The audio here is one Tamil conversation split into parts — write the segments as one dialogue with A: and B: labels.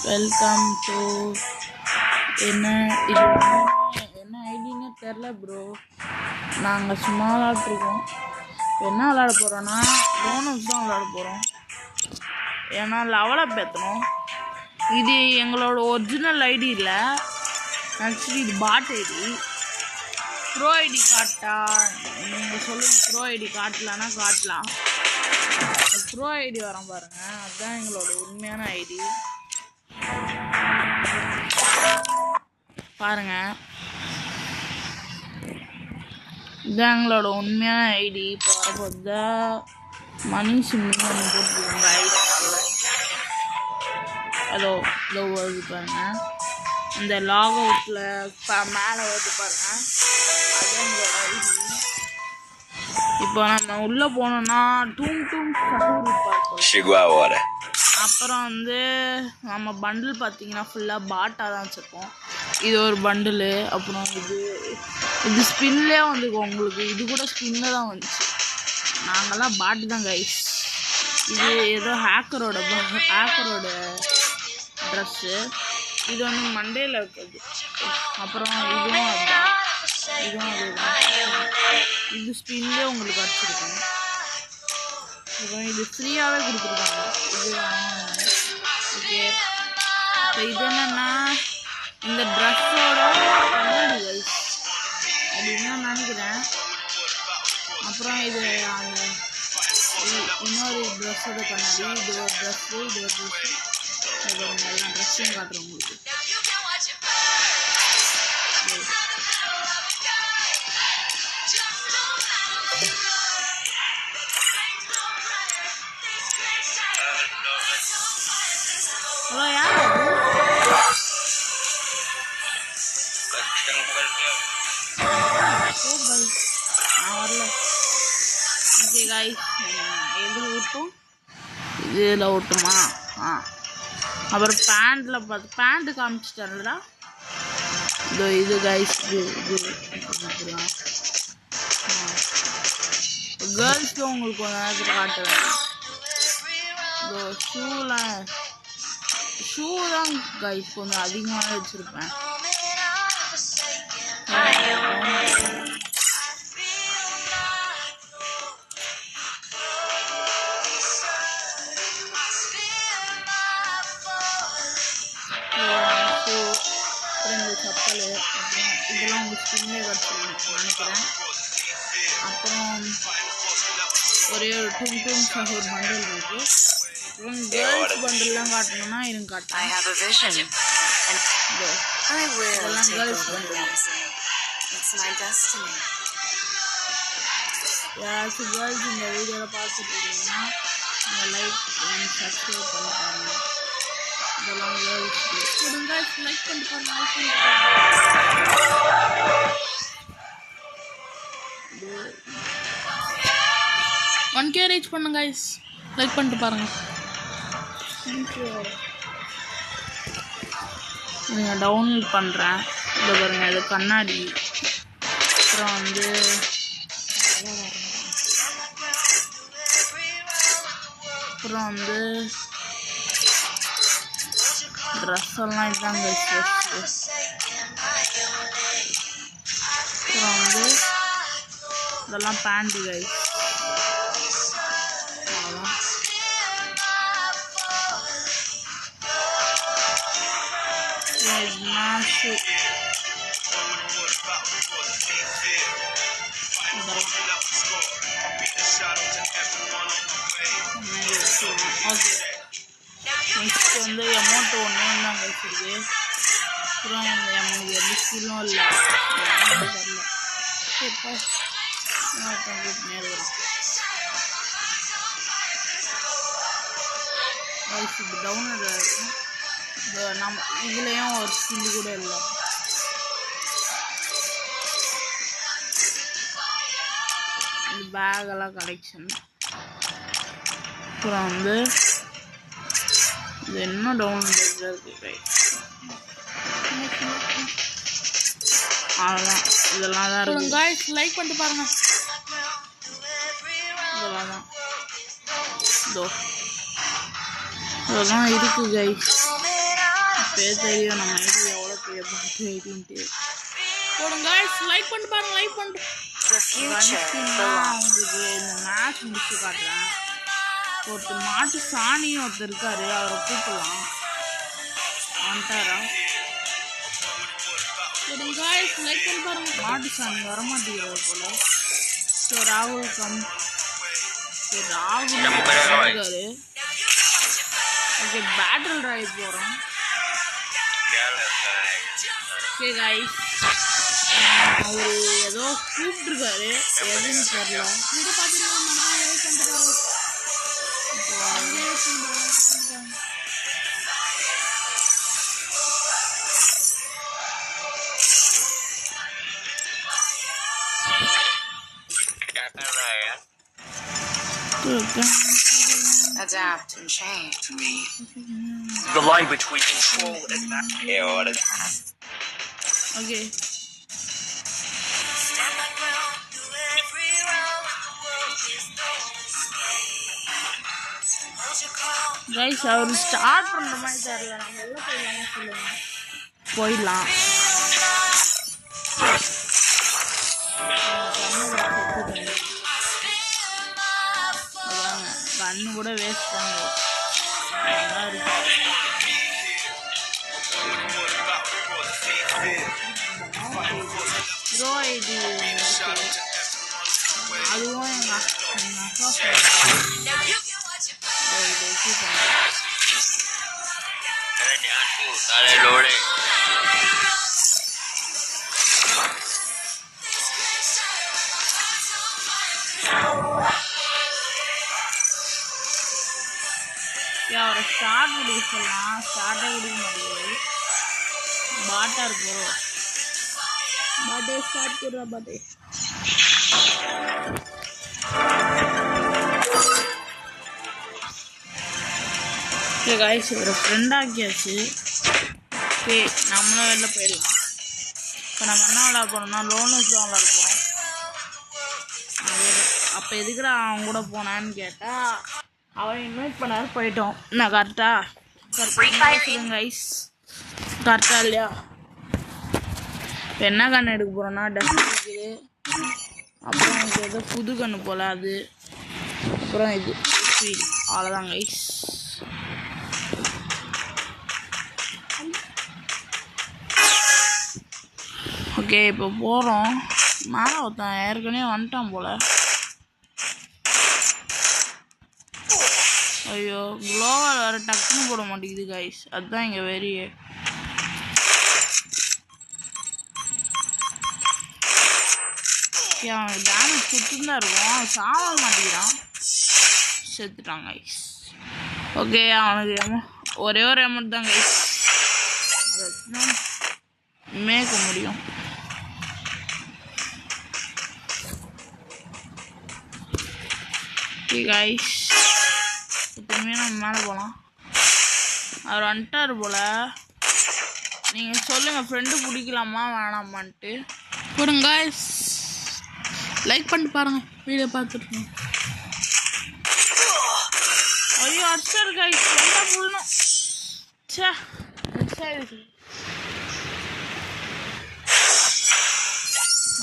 A: வெல்கம் டு என்ன இது என்ன ஐடின்னு தெரில ப்ரோ. நாங்கள் சும்மா விளாட்ருக்கோம். என்ன விளாட போகிறோன்னா போனஸ் தான் விளாட போகிறோம். ஏன்னா லெவலப் ஏற்றணும். இது எங்களோட ஒரிஜினல் ஐடி இல்லை, ஆக்சுவலி இது பாட் ஐடி. ப்ரோ ஐடி காட்டா நீங்கள் சொல்லுங்கள். ப்ரோ ஐடி காட்டலான்னா காட்டலாம். ப்ரோ ஐடி வரோம் பாருங்கள், அதுதான் எங்களோட உண்மையான ஐடி. பாருங்க, இதுதான் எங்களோட உண்மையான ஐடி. இப்போ வரப்போது மணி சிம்னு ஒன்று போட்டுருக்கோங்க ஐடியில். அதோ இதோ வருது பாருங்க, இந்த லாக் அவுட்டில் மேலே வருது பாருங்க, அதுதான் எங்களோட ஐடி. இப்போ நம்ம உள்ளே போனோம்னா டூம் பார்ப்போம். அப்புறம் நம்ம பண்டில் பார்த்தீங்கன்னா ஃபுல்லாக பாட்டாக தான் வச்சுருப்போம். இது ஒரு பண்டிலு. அப்புறம் இது ஸ்பின்லேயே வந்துருக்கோம் உங்களுக்கு. இது கூட ஸ்பின்னில் தான் வந்துச்சு. நாங்கள்லாம் பாட்டு தான் கைஸ். இது ஏதோ ஹேக்கரோட ட்ரெஸ்ஸு. இது மண்டேயில் இருக்குது. அப்புறம் இதுவும் அதுதான், இது ஸ்பின்லேயே உங்களுக்கு வச்சுருக்கோம். அப்புறம் இது ஃப்ரீயாகவே கொடுத்துருக்காங்க. இது ஓகே. இப்போ இது என்னென்னா இந்த ட்ரெஸ்ஸோட கண்ணாடி கைஸ் அப்படின்னு நினைக்கிறேன். அப்புறம் இது இன்னொரு ட்ரெஸ்ஸோட கண்ணாடி. இது ஒரு ட்ரெஸ்ஸு, இது ஒரு ட்ரெஸ்ஸு. எல்லா ட்ரெஸ்ஸையும் காட்டுறோம் உங்களுக்கு. ஹலோ, யார் நான் வரல. ஓகே காய்ஸ், எது விட்டோம்? இதில் விட்டுமா? அப்புறம் பேண்ட்டு காமிச்சிட்டா. இது காய்ஸ், இது கேர்ள்ஸில் உங்களுக்கு கொஞ்சம் நேரத்தில் காட்டுவேன். ஷூ தான் கைஸ் கொஞ்சம் அதிகமாக வச்சுருப்பேன். ரெண்டு சப்பல், அப்புறம் இதெல்லாம் உங்களுக்கு ஸ்கின்னே கிடச்சிருக்கேன் நினைக்கிறேன். அப்புறம் ஒரே ஒரு டூம் ஒரு பண்டில் இருக்குது. அப்புறம் கேர்ள்ஸ் பண்டில்லாம் காட்டணும்னா இருங்க காட்டுறேன். இதெல்லாம் கேர்ள்ஸ் பண்டில். யாராச்சும் கேர்ள்ஸ் இந்த வீடியோவில் பார்த்துட்டு இருக்கீங்கன்னா நீங்கள் லைக் அண்ட் சப்ஸ்கிரைப் பண்ணி பாருங்க. இதெல்லாம் கேர்ள்ஸ் கொடுங்க, லைக் பண்ணிட்டு பாருங்க. 1K ரீச் பண்ணுங்க கைஸ், லைக் பண்ணிட்டு பாருங்க. நீங்கள் டவுன்லோட் பண்ணுறேன். இதை பாருங்க, இது கண்ணாடி. அப்புறம் ட்ரெஸ் எல்லாம் இதுதாங்க ட்ரெஸ். அப்புறம் இதெல்லாம் பேண்ட்டு கைஸ். மேஷு ஓகே. நெக்ஸ்ட் அமௌண்ட் ஒன்று தான் வச்சுருக்கு. அப்புறம் நமக்கு எந்த ஸ்கில்லும் இல்லை, தெரில. இப்போ நேரம் வரும். இது டவுன்லோட் ஆகிருக்கும். நம்ம இதுலேயும் ஒரு ஸ்கில்லு கூட இல்லை. இது பேகெல்லாம் கலெக்ஷன். அப்புறம் இது இன்னும் டவுன்லோட் இருக்குது. அவ்வளோதான், இதெல்லாம் தான் இருக்குது காய்ஸ். லைக் பண்ணிட்டு பாருங்க. இதெல்லாம் தான் இதெல்லாம் இருக்குது கைஸ். பேர் தெரியும் நம்ம ஐடி எவ்வளோ பெரிய பாட்டு ஐடின்ட்டு போடுங்க லைக் பண்ணிட்டு பாருங்க லைக் பண்ணிட்டு உங்களுக்கு இந்த மேட்ச் முடிச்சு காட்டுறேன் ஒருத்தர் மாட்டு சாணியும் ஒருத்தர் இருக்காரு அவரை கூப்பிடலாம் வந்துட்டாரா போடுங்க லைக் பண்ணி பாருங்க மாட்டு சாணி வரமாட்டேங்கிறாரு போல ஸோ ராகுல் ராகுல் இருக்காரு ஓகே பேட்டில் ராய் போகிறோம் ஓகே கைஸ் அவர் ஏதோ கூப்பிட்டுருக்காரு எதுன்னு தெரியல இதை பார்த்துருக்காங்க
B: Adapt and change. The line between control and chaotic.
A: Okay. Guys, அவர் ஸ்டார்ட் பண்ற மாதிரி தெரியல நம்ம உள்ள போயிடலாம் சொல்லுங்க போயிடலாம் கண்ணு கூட வேஸ்ட் பண்ணுங்க ப்ரோ இது அதுவும் எங்க அவரை ஸ்டார்ட் கொடுக்க சொல்லலாம் ஸ்டார்ட்டே கொடுக்க மாட்டேங்குது பாட்டா இருக்கு பாட்டே ஸ்டார்ட் கொடுறா பாட்டே ஓகே காய்ஸ் ஒரு ஃப்ரெண்ட் ஆக்கியாச்சு ஓகே நம்மளும் வெளில போயிடலாம் இப்போ நம்ம என்ன விளையாட போகிறோம்னா லோனஸ் தான் விளையாட போகிறோம் அப்போ எதுக்குடா அவன் கூட போனான்னு கேட்டால் அவன் இன்வைட் பண்ணாரு போயிட்டோம் நான் கரெக்டாக சொல்லுங்க ஐஸ் கரெக்டாக இல்லையா இப்போ என்ன கன்று எடுக்க போகிறோன்னா டஸ்ட் இருக்குது அப்புறம் எனக்கு ஏதோ புது கன்று போல் அது அப்புறம் இது அவ்வளோதாங்க ஐஸ் ஓகே இப்போ போகிறோம் மேலே ஒருத்தன் ஏற்கனவே வந்துட்டான் போல் ஐயோ க்ளோவால் வேறு டக்குன்னு போட மாட்டேங்குது கைஸ் அதுதான் இங்கே வெறியே அவனுக்கு டேமேஜ் கொடுத்துருந்தா இருக்கும் அவன் சாவ மாட்டேங்கிறான் செத்துட்டான் கைஸ் ஓகே அவனுக்கு ஒரே ஒரு அமௌண்ட் தான் கைஸ் அதை வச்சுதான் மேய்க்க முடியும் கைஸ் திரும்பியும் நம்ம மேலே போகலாம் அவர் வந்துட்டார் போல் நீங்கள் சொல்லுங்கள் ஃப்ரெண்டு பிடிக்கலாமா வேணாமான்ட்டு போடுங்க லைக் பண்ணிட்டு பாருங்கள் வீடியோ பார்த்துருக்கோம் ஐயோ அடிச்சார் கைஸ் என்ன புள்ளணும்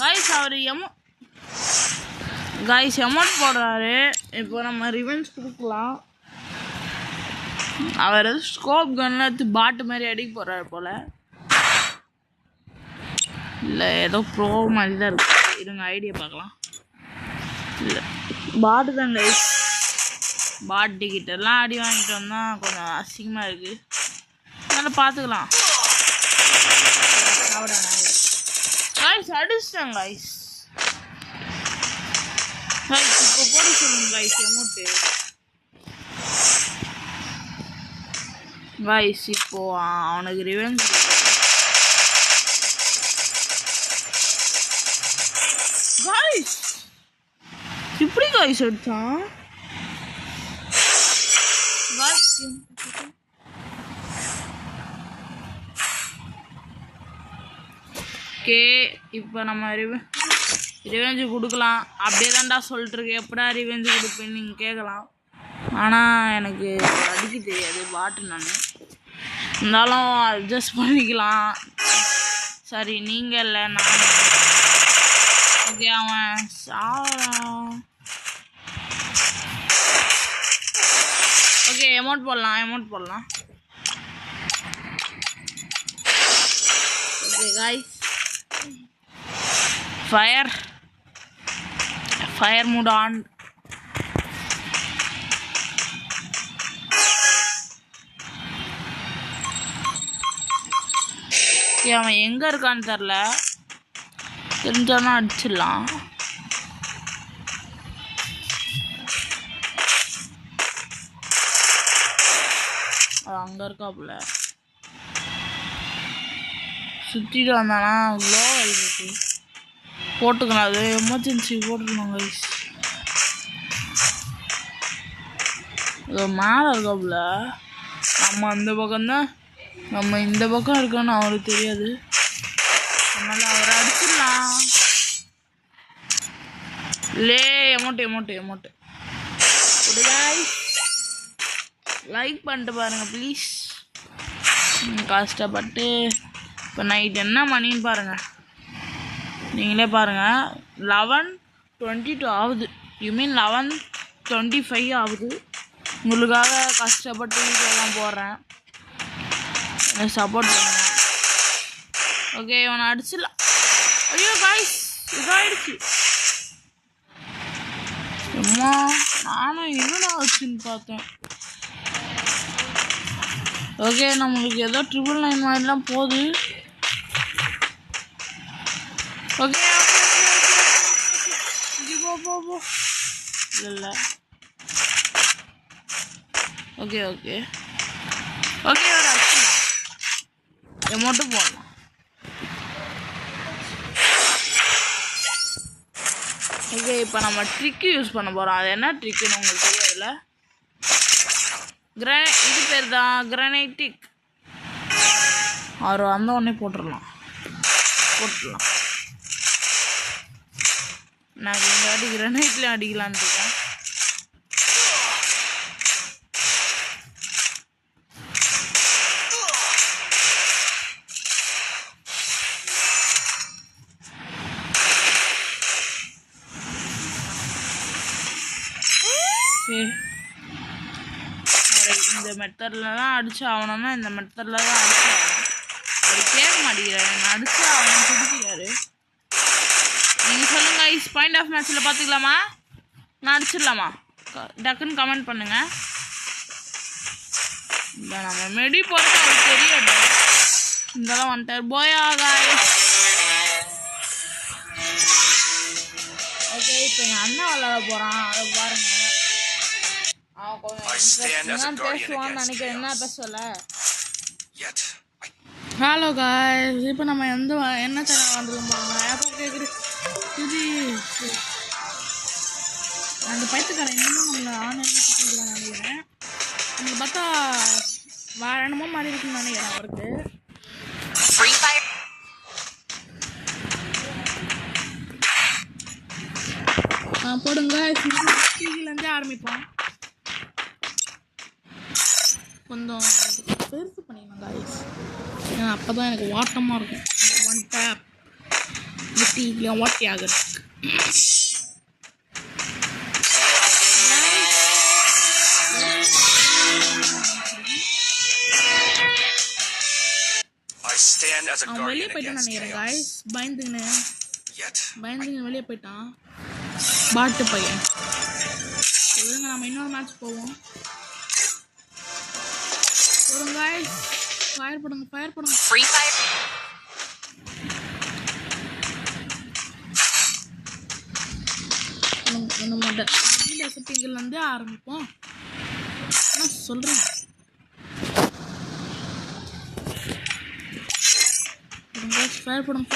A: கைஸ் அவர் கைஸ் அமௌண்ட் போடுறாரு இப்போ நம்ம ரிவென்ஸ் கொடுக்கலாம் அவர் ஸ்கோப் கன்ல எடுத்து பாட்டு மாதிரி அடிக்க போகிறாரு போல் இல்லை ஏதோ ப்ரோ மாதிரி தான் இருக்கு இருங்க ஐடியா பார்க்கலாம் இல்லை பாட்டு தான் கைஸ் பாட்டு கிட்டெல்லாம் அடி வாங்கிட்டு வந்தால் கொஞ்சம் அசிங்கமாக இருக்குது அதனால் பார்த்துக்கலாம் கைஸ் அடிச்சிட்டேன் கைஸ் இப்போ போட சொல்லுங்க கைஸ் அமௌண்ட்டு கைஸ் இப்போ அவனுக்கு ரிவெஞ்ச் கைஸ் இப்படி கைஸ் அடிச்சான் ஓகே இப்போ நம்ம ரிவெஞ்சு கொடுக்கலாம் அப்படியே தான்டா சொல்லிட்டு இருக்கேன் எப்படா ரிவெஞ்சு கொடுப்பேன்னு நீங்கள் கேட்கலாம் ஆனால் எனக்கு அடிக்க தெரியாது பாட்டு நான் இருந்தாலும் அட்ஜஸ்ட் பண்ணிக்கலாம். சரி நீங்கள் இல்லை நான். ஓகே அவன் ஓகே அமௌண்ட் போடலாம். Okay guys fire mood on. அவன் எங்கே இருக்கான்னு தெரில, தெரிஞ்சானா அடிச்சிடலாம். அங்கே இருக்காப்புல சுற்றிட்டு வந்தானா க்ளோ ஆகிருக்கு. போட்டுக்கணும், அது எமர்ஜென்சி போட்டுக்கணும் கைஸ். இது மேலே இருக்காப்புல. நம்ம அந்த பக்கம்தான், நம்ம இந்த பக்கம் இருக்கோன்னு அவருக்கு தெரியாது. அதனால அவரை அடிச்சிடலாம். லே எமௌண்ட் லைக் பண்ணிட்டு பாருங்க ப்ளீஸ். கஷ்டப்பட்டு இப்போ நைட் என்ன மணின்னு பாருங்க, நீங்களே பாருங்க. 11:22 ஆகுது. யூ மீன் 11:25 ஆகுது. உங்களுக்காக கஷ்டப்பட்டு வீடியோலாம் போடுறேன், சப்போர்ட் பண்ணுங்க. ஓகே இவனை அடிச்சிடலாம். ஐயோ காய்ஸ் இதாகிடுச்சு. அம்மா நானும் என்னடா ஆச்சுன்னு பார்த்தேன். ஓகே நம்மளுக்கு ஏதோ 999 மாதிரிலாம் போகுது. ஓகே போ இல்லை ஓகே ஒரு அமௌண்ட்டும் போடலாம். ஓகே இப்போ நம்ம ட்ரிக்கு யூஸ் பண்ண போகிறோம். அது என்ன ட்ரிக்குன்னு உங்களுக்கு தெரியாதுல்ல. இது பேர் தான் கிரானைட்டிக். அவர் வந்த உடனே போட்டுடலாம். நான் இந்த வாட்டி கிரானைட்லேயும் அடிக்கலான்னு இருக்கேன். இந்த மெத்தடில் தான் அடிச்சு ஆகணும்னா இந்த மெத்தடில் தான் அடிச்சு ஆகணும். அது கேட்க மாட்டேங்கிறாரு, நான் அடிச்சு அவனை குடிக்கிறாரு. நீங்கள் சொல்லுங்க ஐஸ் பாயிண்ட் ஆஃப் மேட்ச்சில் பார்த்துக்கலாமா, நான் அடிச்சிடலாமா? டக்குன்னு கமெண்ட் பண்ணுங்க. இல்லை நம்ம மெடி போகிறது அவருக்கு தெரியாது. இங்கெல்லாம் வந்துட்டார் போயா காய்ஸ். ஓகே இப்போ எங்கள் அண்ணன் விளாட போகிறான், அதை பாருங்க. அவன் கொஞ்சம் பேசுவான்னு நினைக்கிறேன். என்ன பேசல. ஹலோ காய்ஸ், இப்போ நம்ம என்ன சேனல் வந்துருக்கோம் பாருங்க. எப்போ கேட்குது இது அந்த பைத்துக்காரன் இன்னும் நம்மளை ஆன்லைன் நினைக்கிறேன். உங்களுக்கு பார்த்தா என்னமோ மாதிரி இருக்குன்னு நினைக்கிறேன் அவருக்கு. போடுங்க ஸ்விக்கிலேருந்தே ஆரம்பிப்போம். கொஞ்சம் பெருசு பண்ணிடணும் காய்ஸ், ஏன்னா அப்போ தான் எனக்கு வாட்டமாக இருக்கும். ஒன் டேப் டிவிலையும் வாட்டி ஆகுது. அவன் வெளியே போயிட்டான்னு நினைக்கிறேன் காய்ஸ். பயந்துங்க வெளியே போயிட்டான் பாட்டு பையன். விடுங்க நம்ம இன்னொரு மேட்ச் போவோம். guys, fire போடுங்க. Free fire. நம்ம இந்த செட்டிங்ல இருந்து ஆரம்பிப்போம். நான் சொல்றேன். ஃபயர் போடுங்க.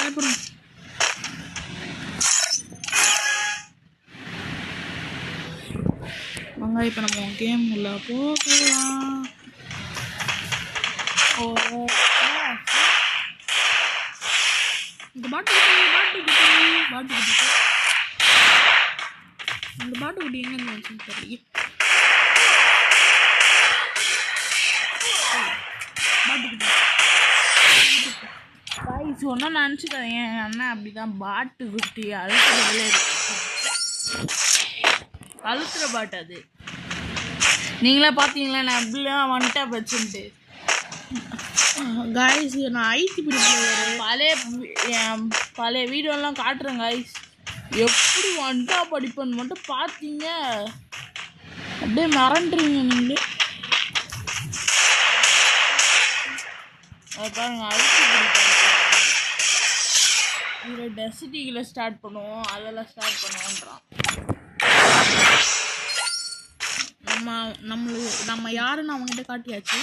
A: வாங்க இப்போ நம்ம கேம் உள்ள போகலாம். இந்த பாட்டு குட்டி எங்க வந்து தெரியல. காய்ஸ் ஒன்றும் நினச்சிக்காதீங்க, எங்கள் அண்ணன் அப்படிதான் பாட்டு குட்டி அழுத்துறதுல இருக்கு. அழுத்துற பாட்டு அது. நீங்களே பார்த்தீங்களா நான் எப்படிலாம் வந்துட்டா வச்சுட்டு. காய்ஸ் நான் ஐடி பழைய வீடியோலாம் காட்டுறேன் காய்ஸ். எப்படி வந்துட்டா படிப்பேன்னு மட்டும் பார்த்தீங்க அப்படியே மறந்துடுவீங்க நீங்களே. அது பாருங்க ஐடி பிடிப்பேன். இதில் டெசிட்டிகளை ஸ்டார்ட் பண்ணுவோம், அதெல்லாம் ஸ்டார்ட் பண்ணுவோன்றான். நம்ம யாருன்னு அவங்ககிட்ட காட்டியாச்சு.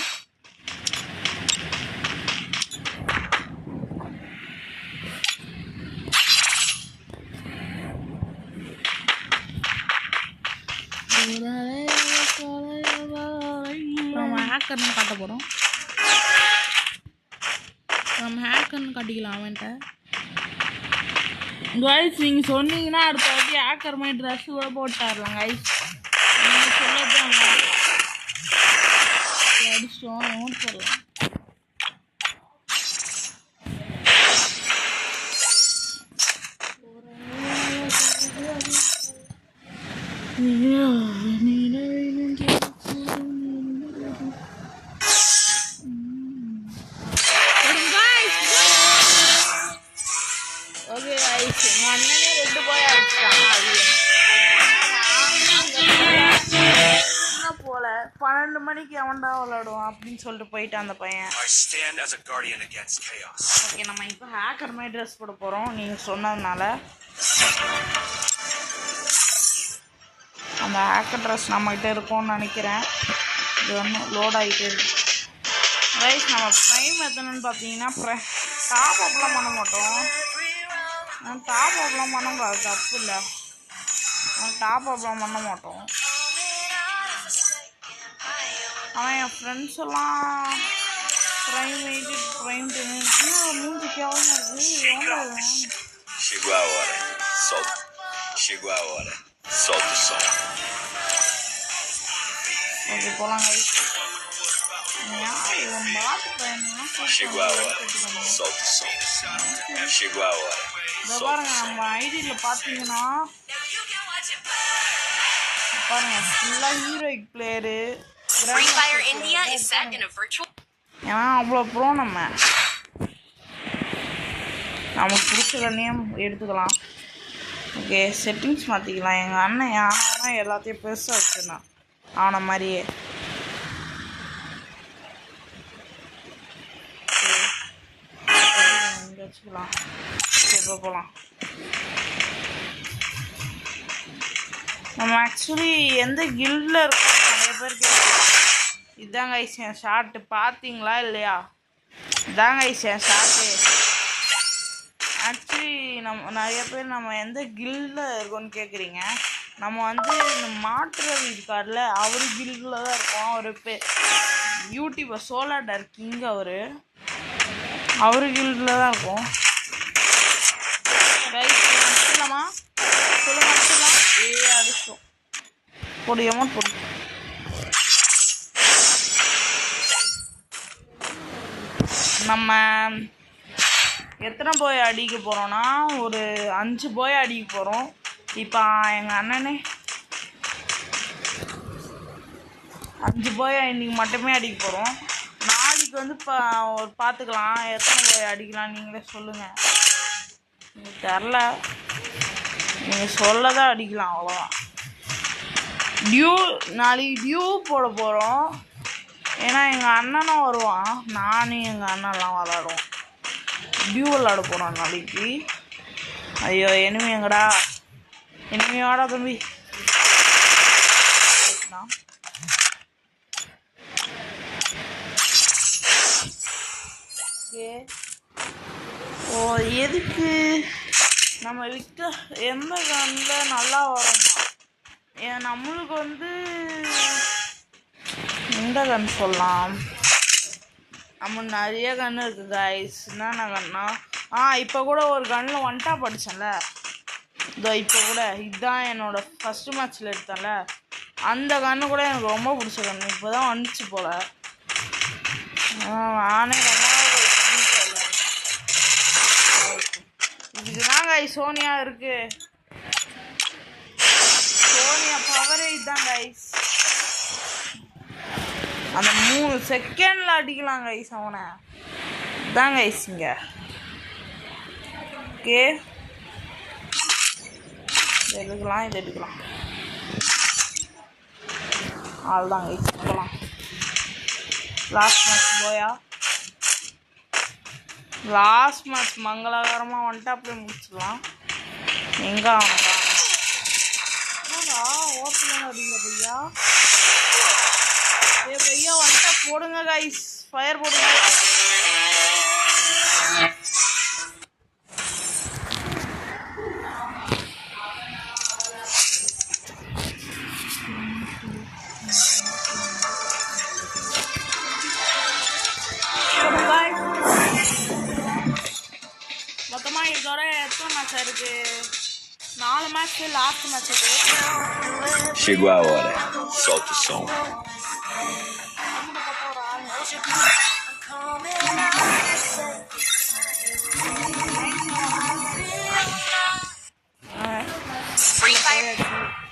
A: நம்ம ஹேக்கர்னு காட்ட போகிறோம். நம்ம ஹேக்கர்னு காட்டிக்கலாம் அவன்கிட்ட. கைஸ் நீங்கள் சொன்னீங்கன்னா அடுத்த வாட்டி ஹேக்கர் மாதிரி ட்ரெஸ் கூட போட்டாரலாம் கைஸ். நீங்கள் சொல்லதான் அடிச்சோம் அமௌண்ட் போடலாம். ஓகே கைஸ், எங்கள் அண்ணனே 2 போய் அடிச்சிட்டாங்க. அது போல 12 மணிக்கு எவன்டா விளையாடுவான் அப்படின்னு சொல்லிட்டு போயிட்டான் அந்த பையன். ஓகே, நம்ம இப்போ ஹேக்கர் மாதிரி ட்ரெஸ் போட போகிறோம் நீங்கள் சொன்னதுனால. அந்த ஹேக்கர் ட்ரெஸ் நம்மகிட்ட இருக்கும்னு நினைக்கிறேன். இது ஒன்றும் லோட் ஆகிட்டே இருக்கு. ரைஸ் நம்ம ப்ரைம் எத்தனைன்னு பார்த்தீங்கன்னா டாப் அப்லாம் பண்ண மாட்டோம். டாப் அப்லாம் பண்ணக்கூடாது, தப்பு இல்லை. டாப் அப்லாம் பண்ண மாட்டோம். ஆனால் என் ஃப்ரெண்ட்ஸ் எல்லாம் ப்ரைம் 8 ப்ரைம் 10 மூஞ்சி கேவலமாக இருக்குது. ஓகே போகலாம் கைஸ். பாருங்க நம்ம ஐடியில் பார்த்தீங்கன்னா பாருங்க ஃபுல்லாக ஹீரோயிக் பிளேயரு. ஏன்னா அவ்வளோ ப்ரோ நமக்கு பிடிச்ச கண்ணையும் எடுத்துக்கலாம். ஓகே செட்டிங்ஸ் மாற்றிக்கலாம். எங்கள் அண்ணன் யாரும் எல்லாத்தையும் பெருசாக வச்சுருந்தான் அவனை மாதிரியே. வச்சுக்கலாம். இப்போ போகலாம். நம்ம ஆக்சுவலி எந்த கில்டில் இருக்கோம் நிறைய பேர் கேட்குறோம். இதுதாங்க ஐஸ் என் ஷார்ட்டு, பார்த்தீங்களா இல்லையா? இதாங்க ஐஸ் என் ஷார்ட்டு. ஆக்சுவலி நிறைய பேர் நம்ம எந்த கில்டில் இருக்கோன்னு கேட்குறீங்க. நம்ம வந்து மாற்றுறது இருக்கார்ல அவர் கில்டில் தான் இருக்கோம். அவர் யூடியூபர் சோலார் டார்க் கிங் அவர் கில்டில் தான் இருக்கும். அடிச்சிடலாமா சொல்லுங்க, அடிச்சிடலாம். அடிச்சோம். போடு அமௌண்ட் போடு. நம்ம எத்தனை போய் அடிக்க போகிறோன்னா ஒரு 5 போய் அடிக்க போகிறோம். இப்போ எங்கள் அண்ணனே 5 போய் இன்றைக்கி மட்டுமே அடிக்க போகிறோம். நாளைக்கு வந்து ஒரு பார்த்துக்கலாம் எத்தனை போய் அடிக்கலாம். நீங்களே சொல்லுங்கள். எனக்கு தெரில, நீங்கள் சொல்லதான் அடிக்கலாம், அவ்வளோதான். நாளைக்கு டியூ போட போகிறோம். ஏன்னா எங்கள் அண்ணனும் வருவான், நானும் எங்கள் அண்ணன்லாம் விளாடுவோம். டியூ விளாட போகிறோம் நாளைக்கு. ஐயோ எனிமி எங்கடா? எனிமியோட தம்பி ஓ எதுக்கு நம்ம விற்க எந்த கண்ணில் நல்லா வரும்மா? நம்மளுக்கு வந்து எந்த கன் சொல்லலாம்? நம்ம நிறைய கன்று இருக்குது கைஸ். என்னென்ன கன்னா இப்போ கூட ஒரு கன்னில் ஒன்ட்டா படித்தேன்ல, இதோ இப்போ கூட இதுதான் என்னோடய ஃபஸ்ட்டு மேட்ச்சில் எடுத்தேன்ல, அந்த கன்று கூட எனக்கு ரொம்ப பிடிச்ச கன்று. இப்போ தான் வந்துச்சு போல். நானே சோனியா இருக்கு. சோனியா பவரே இதுதான் கைஸ். அந்த 3 செகண்ட்ல அடிக்கலாம் கைஸ் அவனை. இதான் கைஸ் இங்க. ஓகே எடுக்கலாம், இது எடுக்கலாம். அவ்வளோதான் கைஸ் போகலாம். லாஸ்ட் மேட்ச் போயா. லாஸ்ட் மேட்ச் மங்களகரமாக வந்துட்டு அப்படியே முடிச்சிடலாம். எங்கே அவனடா ஓப்பனிங் அடிங்க பையா. ஏ பையா வந்துட்டா போடுங்க கைஸ், ஃபயர் போடுங்க. மொத்தமாக இதோட எத்தனை மேட்ச் இருக்கு? 4 மேட்ச். லாஸ்ட் மேட்ச் இது.
C: Chegou a hora. Solta o som.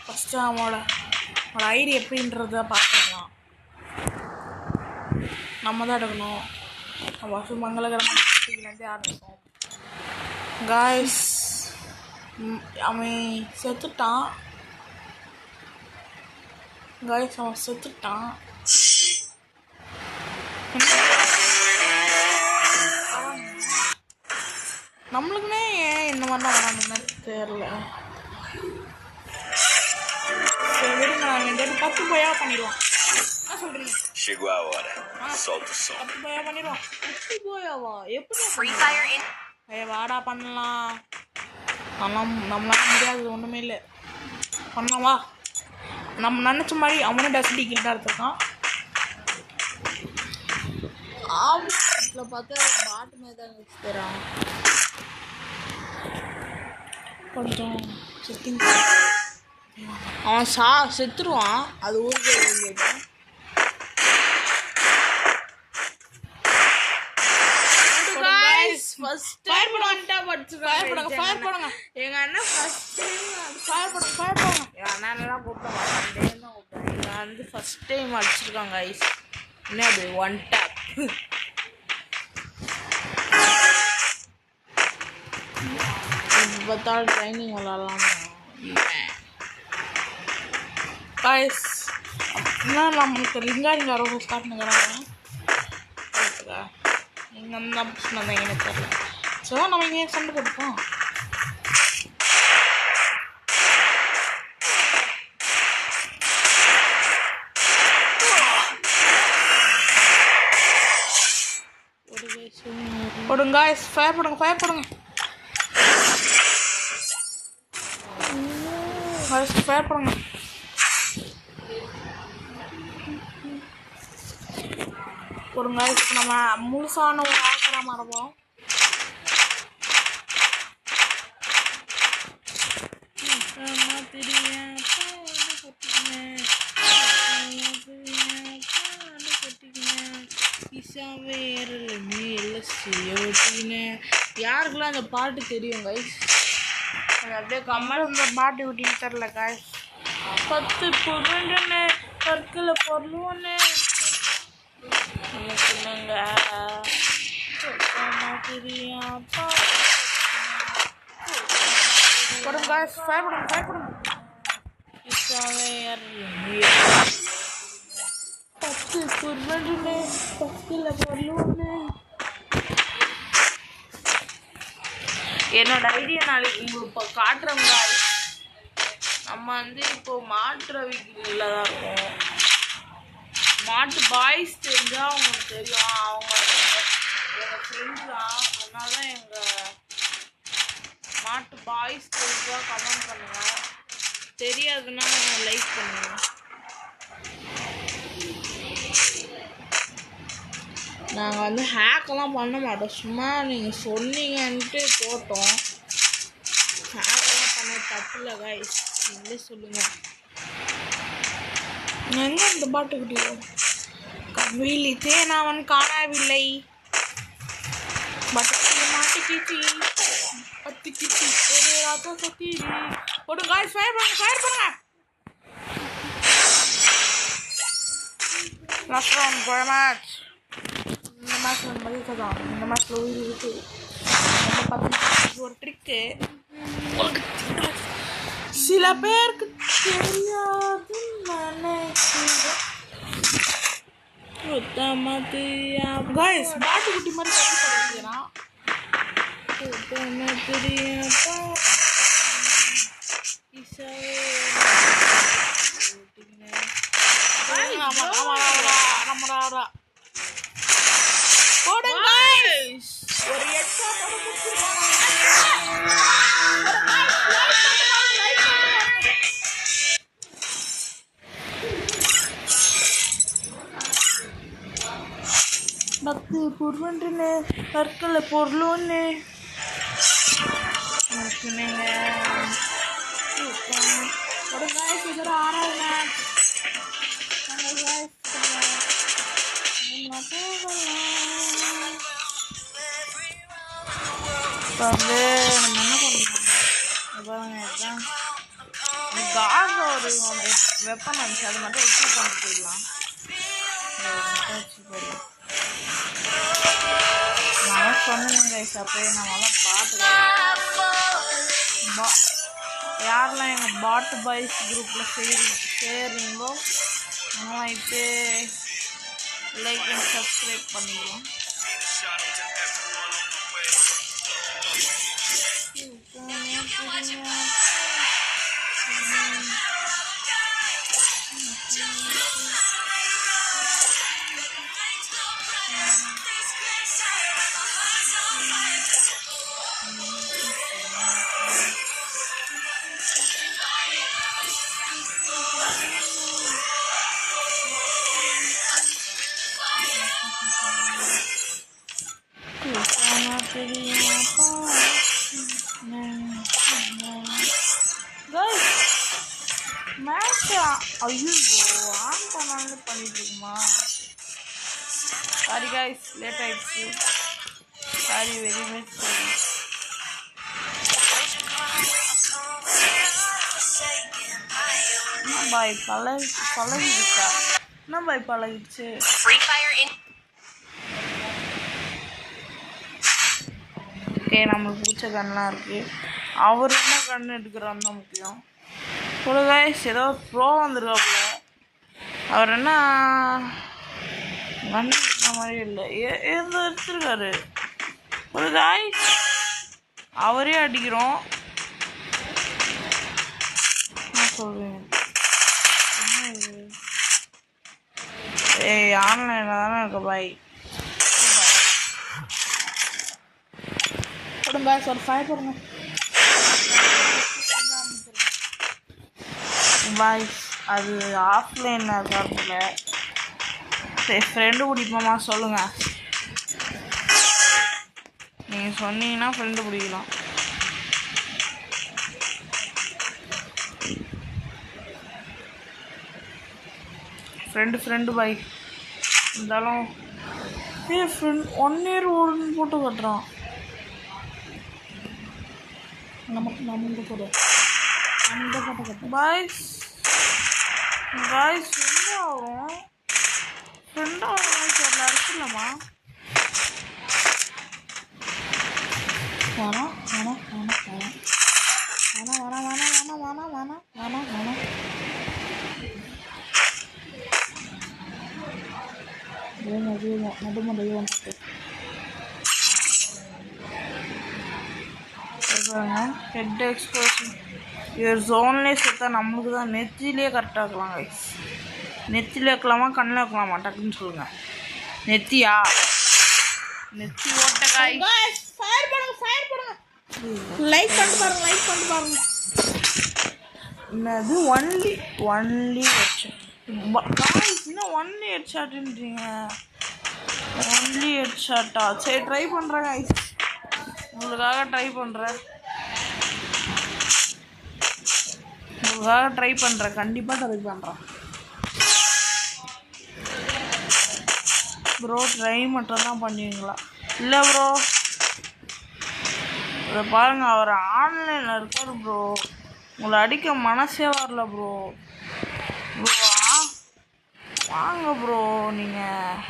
C: First அவனோட ஐடி எப்படின்றத பார்த்துக்கலாம். நம்ம தான் எடுக்கணும். நம்ம மங்களகரமாக ஆரம்பிப்போம் காய்ஸ். அவன் செத்துட்டான் காய்ஸ், அவன் செத்துட்டான். நம்மளுக்குன்னே ஏன் இந்த மாதிரிலாம் வராதுன்னு தெரியல. சரி விடுங்க, நாங்கள் இந்த 10 பையா பண்ணிடுவான். என்ன சொல்கிறீங்க? Chegou a hora. Solta o som.
A: 10 பையா பண்ணிடுவான். 10 பையாவா? எப்படி வாடா பண்ணலாம். நம்மளால முடியாது, ஒன்றுமே இல்லை. பண்ணவா நம்ம நினச்ச மாதிரி அவனும் டஸ்டி கிட்ட எடுத்துருக்கான். ஆஃபீஸில் பார்த்தா பாட்டு மாதிரி தான் வச்சு தரான். கொஞ்சம் செட்டிங் அவன் செத்துருவான். அது ஊருக்கு ஃபயர் போடுங்க. எங்க அண்ணன் ஃபர்ஸ்ட் டைம் ஃபயர் போடுங்க. என் அண்ணன்லாம் கூப்பிட்டேன். நான் வந்து ஃபர்ஸ்ட் டைம் அடிச்சிருக்காங்க ஐஸ். என்ன அது 1 tap. பார்த்தாலும் ட்ரைனிங் விளாட்லாம் ஐஸ். அப்படின்னா நம்மளுக்கு லிங்காரிங்க ரொம்ப ஸ்டார்ட் பண்ணுறாங்க. எங்கள் அந்த பிரச்சனை தான் எனக்கு தெரியல. ஸோ நம்ம இங்கே சண்டை போட்டுப்போம். போடுங்க ஃபயர் போடுங்க. ஃபயர் போடுங்க. போடுங்க. இப்போ நம்ம முழுசான ஒரு ஆக்கரா மரபோம். யாருக்கெல்லாம் அந்த பாட்டு தெரியும் கைஸ்? அப்படியே கம்மல் இந்த பாட்டு விட்டின்னு தெரில கைஸ். 10 பொருள்னு பற்களை பொருள் ஒன்று சொன்னாங்க. போடுங்க ஃபயர் போடுங்க. 10 பொருள்னு பற்களை பொருள் ஒன்று. என்னோட ஐடியா நாளைக்கு உங்களுக்கு இப்போ காட்டுறவங்க. நம்ம வந்து இப்போ மாற்று வீட்டில் தான் இருக்கோம். மாட்டு பாய்ஸ் தெரிஞ்சால் அவங்களுக்கு தெரியும். அவங்க எங்கள் ஃப்ரெண்ட்ஸ் தான். அதனால தான் எங்கள் மாட்டு பாய்ஸ் தெரிஞ்சால் கமெண்ட் பண்ணுங்கள். தெரியாதுன்னா லைக் பண்ணுங்கள். நாங்கள் வந்து ஹேக்கெல்லாம் பண்ண மாட்டோம். சும்மா நீங்கள் சொன்னீங்கன்ட்டு போட்டோம். ஹேக்கெல்லாம் பண்ண தப்பு இல்லை கைஸ், நீங்களே சொல்லுங்கள். எங்கே இந்த பாட்டுக்கிட்டே கவிழி தேனாவன் காணவில்லை. பட்டு மாட்டிக்கிச்சு 10 கிச்சு ஒரு
C: ரத்த சக்தி போடு गाइस ஃபயர் பண்ணுங்க லாஸ்ட் ரவுண்ட் கோய மேட்ச் இந்த மேட்ச் நம்ம மதிக்கதான் இந்த மேட்ச்ல உயிர் இருக்கு நம்ம பார்த்து ஒரு ட்ரிக் உங்களுக்கு சில பேருக்கு தெரியாது நினைக்கிறேன் உத்தமத்தியா गाइस பாட்டு குட்டி மாதிரி கட்டி படிக்கிறான் உத்தமத்தியா ஒரு பக்தி பொருள்னு கற்களை பொருள்னு ஒரு गाइस इधर आ रहा है मैच வந்து நம்ம என்ன பண்ணலாம் ஒரு வெப்பன் வந்துச்சு அது மட்டும் வச்சு கொண்டு போயிடலாம் நான் சொன்னேன் கைஸ் அப்பயே நம்மளாம் யாரெல்லாம் எங்கள் பாட்டு பாய்ஸ் குரூப்பில் சேர்றீங்களோ அவங்களாம் இப்போ லைக் அண்ட் சப்ஸ்கிரைப் பண்ணிடுவோம் ஐயோ ஆன் பண்ணாலும் பண்ணிட்டு இருக்குமா சாரி गाइस லேட் ஆயிடுச்சு சாரி வெரி மச் சாரி பாய் பழகிடுச்சா என்ன பாய் பழகிடுச்சு ஓகே நம்மளுக்கு பிடிச்ச கண்ணெலாம் இருக்குது அவர் என்ன கண் எடுக்கிறான்னு தான் முக்கியம் ஒரு गाइस ஏதோ ப்ரோ வந்துருக்காப்புல அவர் என்ன கண் எடுக்கிற மாதிரி இல்லை ஏதோ எடுத்துருக்காரு ஒரு गाइस அவரே அடிக்கிறோம் என்ன சொல்கிறேன் என்ன இது ஏய் ஆன்லைனில் தானே இருக்க பாய் போடுங்க गाइस ஒரு ஃபயர் போடுங்க பாய் அது ஆஃப்லைனில் தரல சரி ஃப்ரெண்டு பிடிப்போமா சொல்லுங்கள் நீங்கள் சொன்னீங்கன்னா ஃப்ரெண்டு பிடிக்கலாம் ஃப்ரெண்டு பாய் இருந்தாலும் ஃப்ரெண்ட் 1 இயர் ஓடுன்னு போட்டு கட்டுறான் நமக்கு போடு பாய்ஸ் ஃப்ரெண்ட் ஆகும் தெரியல அடிச்சிடலாமா வேணாம் ஹெட் எக்ஸ்ப்ளோஷன் இவர் ஜோன்லேயே சேர்த்தா நம்மளுக்கு தான் நெத்திலே கரெக்டாக இருக்கலாம் கைஸ் நெத்தியில் வைக்கலாமா கண்ணில் வைக்கலாமா டக்குன்னு சொல்லுங்கள் நெத்தியா நெத்தி ஓட்ட காய் ஃபயர் பண்ணுங்க லைக் பண்ணிட்டு பாருங்க என்னது ஒன்லி ஹெட்ஷாட் காய்ஸ் இன்னும் ஒன்லி ஹெட்ஷாட்டுன்றீங்க ஒன்லி ஹெட்ஷாட்டா சரி ட்ரை பண்ணுறேன் காய்ஸ் உங்களுக்காக ட்ரை பண்ணுறேன் கண்டிப்பாக ட்ரை பண்ணுறேன் ப்ரோ ட்ரை மட்டும் தான் பண்ணுவீங்களா இல்லை ப்ரோ அதை பாருங்க, அவர் ஆன்லைனில் இருக்கார் ப்ரோ. உங்களை அடிக்க மனசே வரல ப்ரோ. ப்ரோ வாங்க ப்ரோ. நீங்கள்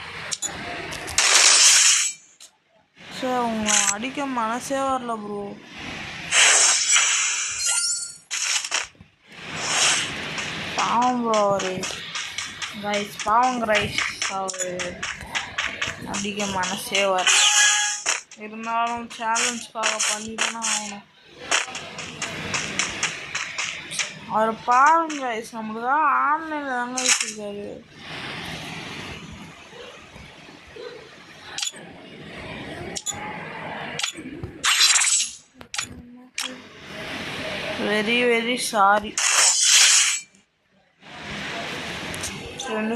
C: சார் உங்களை அடிக்க மனசே வரல ப்ரோ. பாவம் ப்ரோ அவரு. ரைஸ் பாவங்க ரைஸ். அவரு அடிக்க மனசே வரல. இருந்தாலும் சேலஞ்சுக்காக பண்ணிதானே ஆகணும். அவர் பாருங்க ரைஸ், நம்மளுக்கு தான் ஆன்லைனில் தாங்க வச்சுருக்காரு. வெரி வெரி சாரி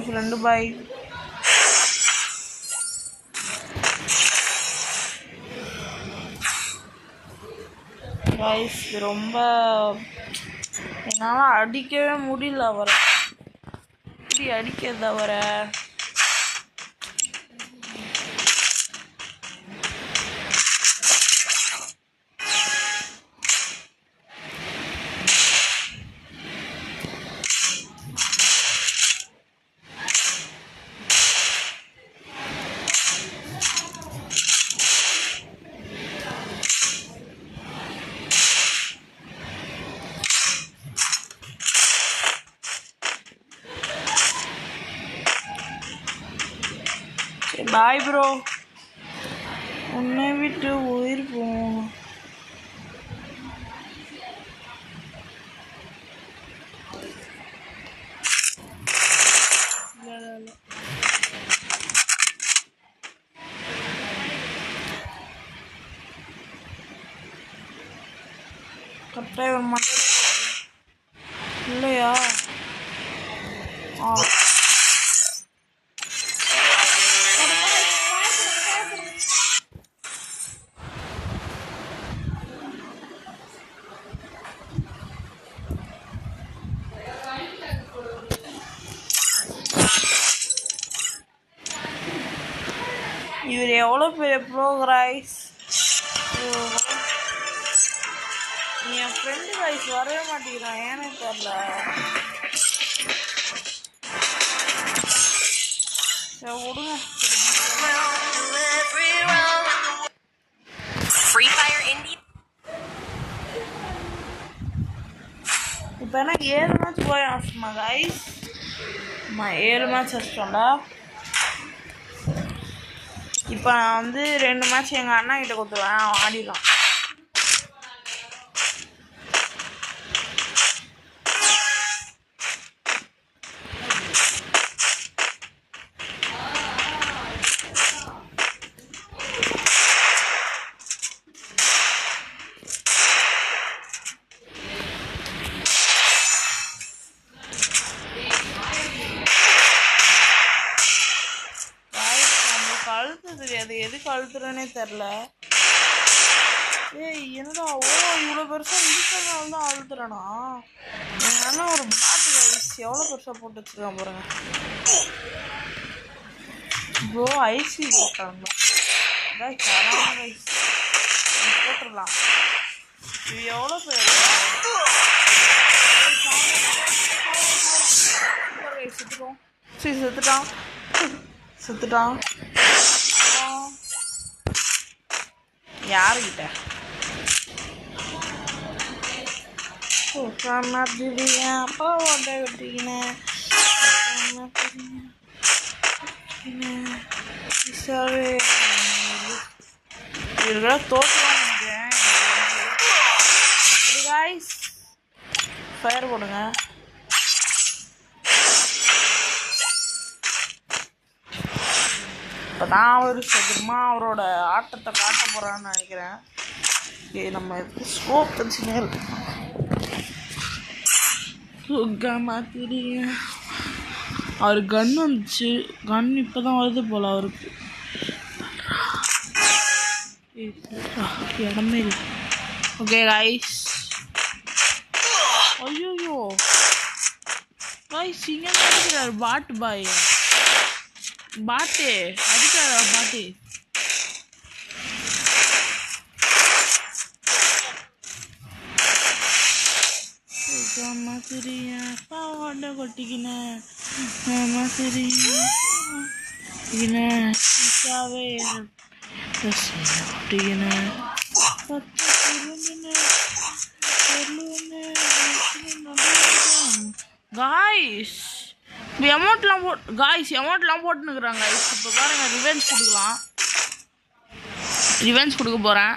C: ஃப்ரெண்டு பாய். கைஸ் ரொம்ப என்னால் அடிக்கவே முடியல அவரை. இப்படி அடிக்கிறது அவரை. Bye bro. உன்னை விட்டு உயிர் போகணும். கரெக்டாக ஒரு மண்டை இல்லையா? இவர் எவ்வளோ பெரிய ப்ரோ கைஸ். என் ஃப்ரெண்டு கைஸ் வரவே மாட்டேங்கிறான், ஏன்னு தெரியல. சரி விடுங்க. இப்போ என்ன 7 மேட்ச் போய் ஆச்சுமா கைஸ்? 7 மேட்ச் வச்சிட்டோம்டா. இப்போ நான் வந்து 2 மேட்ச் எங்கள் அண்ணா கிட்ட கொடுத்துருவேன், அவன் ஆடிடலாம். அது எதுக்கு அழுத்துறேன்னே தெரில. ஏய் என்னடா, இவ்வளோ பெருசாக இருக்கிறதுனால தான் அழுத்துறேனா? எங்கள் அண்ணன் ஒரு பாட்டு ஐஸ் எவ்வளோ பெருசாக போட்டு வச்சுருக்கான் பாருங்க ப்ரோ. ஐசி போட்டாங்க ஐஸ் போட்டுடலாம். இது எவ்வளோ பேர் செத்துட்டோம். சரி செத்துட்டான். யாருக்கிட்ட அப்பா ஓட்ட விட்டீங்கண்ணே. இதெல்லாம் தோற்றுவான்னு நினைக்கிறேன். ஃபயர் போடுங்க. இப்போதான் அவர் சதுரமா அவரோட ஆட்டத்தை காட்ட போகிறான்னு நினைக்கிறேன். நம்ம ஸ்கோப் தச்சுனே இருக்கோம். அவர் கன் வந்துச்சு. கன் இப்போ தான் வருது போல் அவருக்கு. இடமே இல்லை. Okay guys. ஐயோ கைஸ் இங்கே அடிக்கிறார் பாட்டு பாய். பாட்டு அடிக்கிறாரா பாட்டு?
A: மாதிரியா பாவாடை கொட்டிக்கினேன் மாதிரியா இசாவே கொட்டிக்கினேன் காய்ஸ் அமௌண்ட்லாம் அமௌண்ட்லாம் போட்டுனுக்குறாங்க காய்ஸ். இப்போ பாருங்க ரிவெஞ்ச் கொடுக்கலாம். ரிவெஞ்ச் கொடுக்க போகிறேன்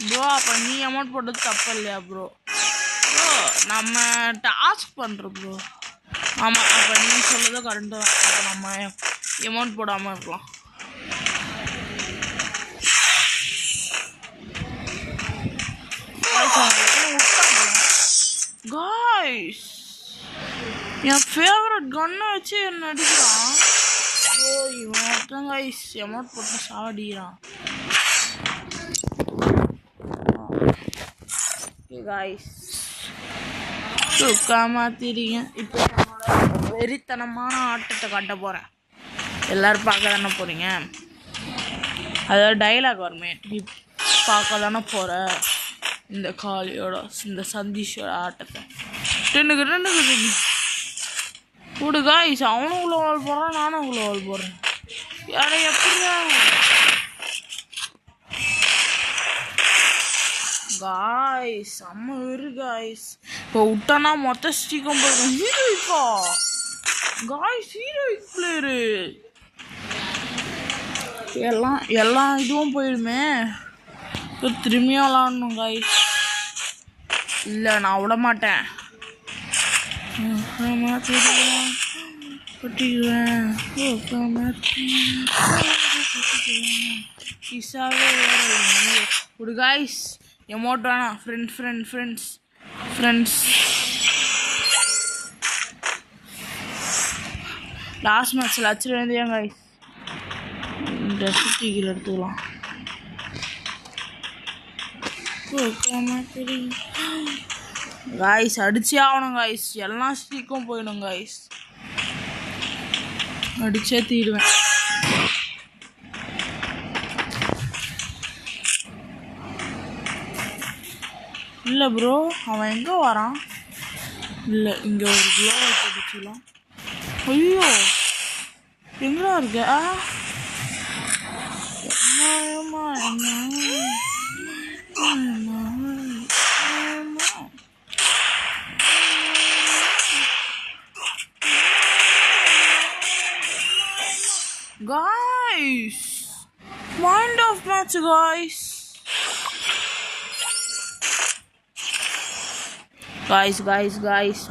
A: ப்ரோ. அப்போ நீ அமௌண்ட் போட்டது தப்பு இல்லையா ப்ரோ? ப்ரோ நம்ம டாஸ்க் பண்ணுறோம் ப்ரோ. ஆமாம், அப்போ நீ சொல்லுறது கரெக்டு தான். அப்போ நம்ம அமௌண்ட் போடாமல் இருக்கலாம். காய்ஸ் என் ஃபேவரட் கன்னை வச்சு என்ன அடிக்கிறான். ஓ இவன் ஒருத்தன் காய்ஸ் அமௌண்ட் போட்டு சாவடிக்கிறான். காய்ஸ் மாத்திரிங்க. இப்போ என்னோட வெறித்தனமான ஆட்டத்தை காட்ட போகிறேன். எல்லோரும் பார்க்க தானே போகிறீங்க. அதாவது டைலாக் வருமே, நீ பார்க்க தானே போகிற இந்த காளியோட இந்த சந்தீஷோட ஆட்டத்தை. ரெண்டு கூடு காய்ஸ். அவனும் உள்ள வால் போடுறான், நானும் உள்ள வால் போடுறேன். யாரை எப்படியா காய்ஸ் செம்ம வெறு காய்ஸ். இப்போ விட்டானா மொத்த ஸ்டீக்கம் போயிருக்கேன். ஹீரோயிக்கா காய்ஸ், ஹீரோயிக் பிளேயரு எல்லாம் இதுவும் போயிடுமே. இப்போ திரும்பியும் விளாடணும் காய்ஸ். இல்லை நான் விட மாட்டேன். இசாவே ஒரு காய்ஸ் எமோட் வேணாம். ஃப்ரெண்ட்ஸ் லாஸ்ட் மேட்ச்சில் அச்சில் எழுந்தியா காய்ஸ். ட்ரெஸ்ஸு டீக்கில் எடுத்துக்கலாம். காய்ஸ் அடிச்சே ஆகணும் காய்ஸ். எல்லாம் ஸ்டீக்கும் போயிடும் காய்ஸ். அடிச்சே தீருவேன். இல்லை ப்ரோ அவன் எங்கே வரான்? இல்லை இங்கே ஒரு குளோவல் போட்டுச்சுலாம். ஐயோ எங்கடா இருக்க? Guys, mind of match guys.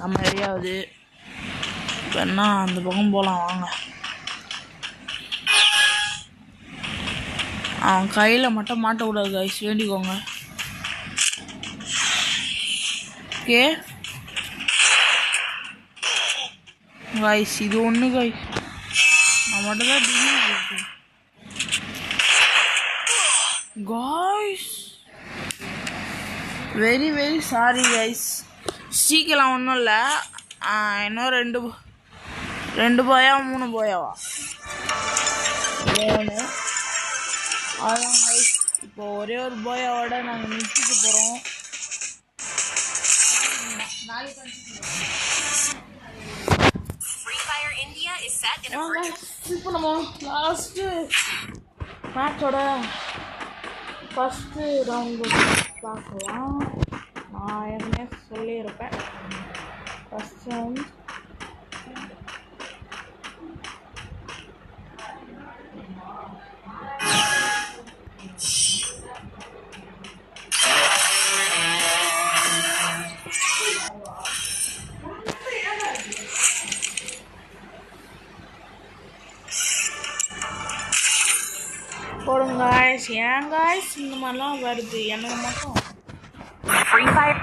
A: அமைதியாவது இப்போ என்ன அந்த பக்கம் போகலாம் வாங்க. அவன் கையில் மட்டும் மாட்டக்கூடாது காய்ஸ், வேண்டிக்கோங்க. ஓகே காய்ஸ், இது ஒன்று காய்ஸ். நான் மட்டும் தான் காய்ஸ். Very sorry guys. ஸ்டீக்கெல்லாம் ஒன்றும் இல்லை. இன்னும் ரெண்டு பாயா 3 பாயாவா 3. அதான் கைஸ். இப்போ ஒரே ஒரு பாயாவோட நாங்கள் நிறுத்திக்க போகிறோம். இப்போ நம்ம லாஸ்ட்டு மேட்சோட ஃபஸ்ட்டு ரவுண்டு பார்க்கலாம். நான் ஏற்கனவே சொல்லியிருப்பேன். ஃபஸ்ட் ரவுண்ட் போடுங்க காய்ஸ். ஏன் காய்ஸ் இந்த மாதிரிலாம் வருது எனக்கு மட்டும்? Free Fire.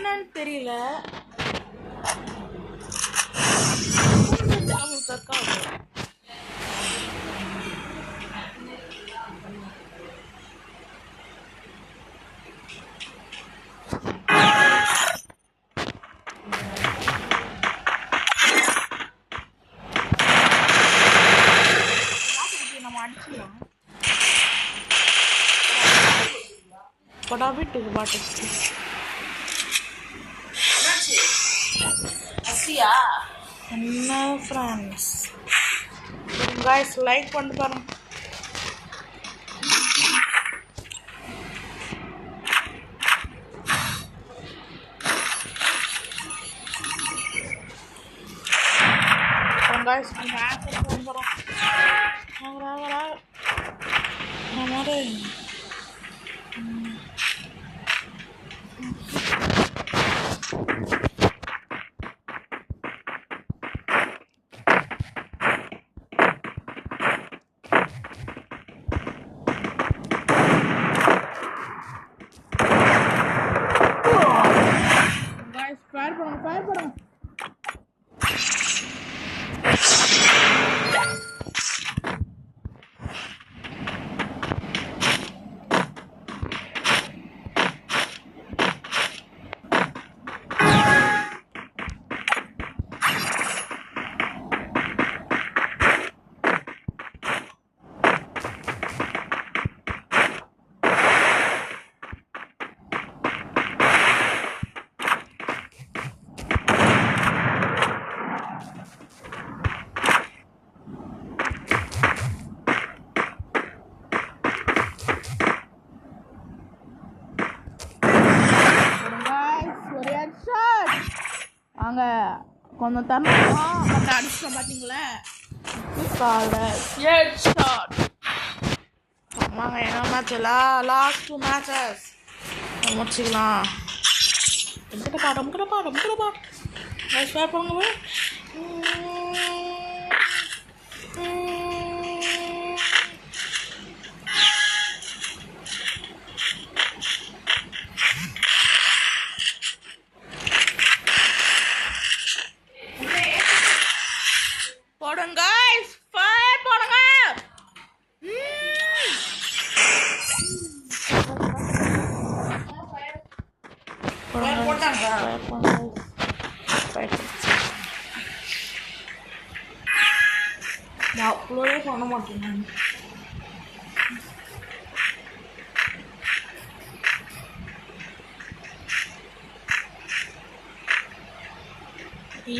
C: என்னன்னு தெரியல. படாபிட்டு பாட்டு என்ன ஃப்ரெண்ட்ஸ் गाइस லைக் பண்ணி பாருங்க. गाइस மேட்ச் பண்ண போறோம். வாங்க हमारे फायर पड़ो வாங்க கொஞ்சம் தரணும் மற்ற அடிச்சோம் பார்த்தீங்களா ஆமாங்க என்ன மேட்ச் லாஸ்ட் 2 மேட்சஸ் முடிச்சுக்கலாம். முக்கிட்ட ஷேர் பண்ணுங்க. போடுங்க ஃபயர் போடுங்க. நான் அப்லோடே பண்ண மாட்டேன்.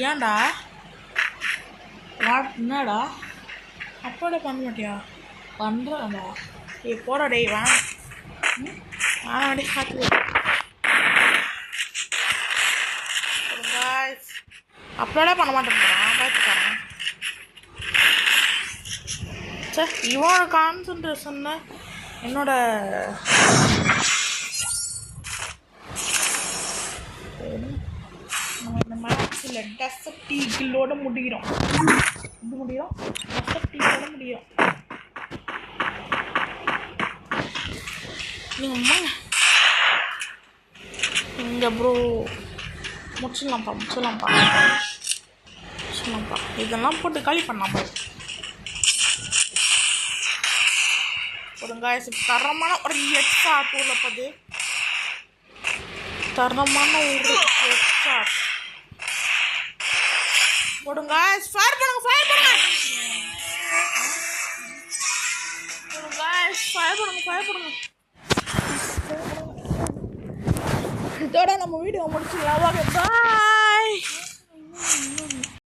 C: ஏன்டா என்னடா அப்போட பண்ண மாட்டியா? பண்ணுறாடா போடா டே வேணாம் வேணாடி காட்டு. அப்லோடே பண்ண மாட்டேன் பார்த்துக்காரன். சார் இவனோட கான்சன்ட்ரேஷன் என்னோட இந்த மேட்ச்சில் டெசர்ட் ஈகிளோட முடியும். டெசர்ட் ஈகிளோட முடியும். இங்கே ப்ரோ முடிச்சிடலாம்ப்பா. இதெல்லாம் போட்டு காலி பண்ணலாம் பாரு. கொடுங்க தரமான ஒரு ஹெட்ஷாட் உள்ளப்பது. தரமான ஒரு ஹெட்ஷாட் போடுங்க. ஃபயர் பண்ணுங்க. இதோட நம்ம வீடியோ முடிச்சுக்கலாம்.